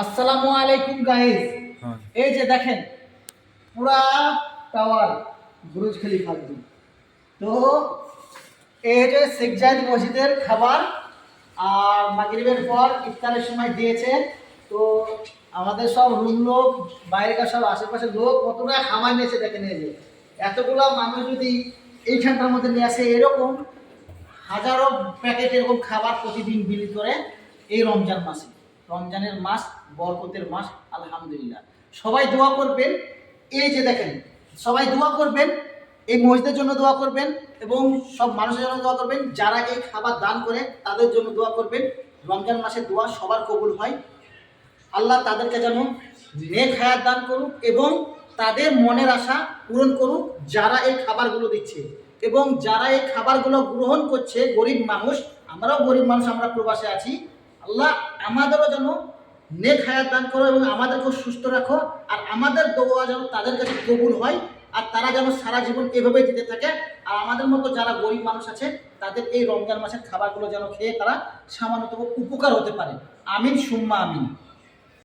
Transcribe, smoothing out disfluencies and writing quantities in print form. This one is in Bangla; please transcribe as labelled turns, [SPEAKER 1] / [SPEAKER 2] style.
[SPEAKER 1] আসসালামু আলাইকুম গাইস। এই যে দেখেন পুরা টাওয়ার বুরুজ খলিফা একদম। তো এই যে শেখ জায়েদ মসজিদের খাবার আর মাগরিবের পর ইফতারের সময় দিয়েছে। তো আমাদের সব রুম লোক, বাইরেকার সব আশেপাশের লোক কতটা খামার নিয়েছে দেখেন। এই যে এতগুলা মানুষ যদি এইখানটার মধ্যে নিয়ে আসে, এরকম হাজারো প্যাকেট এরকম খাবার প্রতিদিন বিলি করে এই রমজান মাসে। রমজানের মাস, বরকতের মাস, আলহামদুলিল্লাহ। সবাই দোয়া করবেন। এই যে দেখেন, সবাই দোয়া করবেন, এই মসজিদের জন্য দোয়া করবেন এবং সব মানুষের জন্য দোয়া করবেন। যারা এই খাবার দান করে তাদের জন্য দোয়া করবেন। রমজান মাসে দোয়া সবার কবুল হয়। আল্লাহ তাদেরকে যেন নেক হায়াত দান করুক এবং তাদের মনের আশা পূরণ করুক যারা এই খাবারগুলো দিচ্ছে এবং যারা এই খাবারগুলো গ্রহণ করছে। গরিব মানুষ, আমরাও গরিব মানুষ, আমরা প্রবাসে আছি। আল্লাহ আমাদেরও যেন নেক হায়াত দান করো এবং আমাদেরকেও সুস্থ রাখো। আর আমাদের দোয়া যেন তাদের কাছে কবুল হয় আর তারা যেন সারা জীবন এভাবেই দিতে থাকে। আর আমাদের মতো যারা গরিব মানুষ আছে তাদের এই রমজান মাসের খাবারগুলো যেন খেয়ে তারা সামান্যতম উপকার হতে পারে। আমিন সুম্মা আমিন।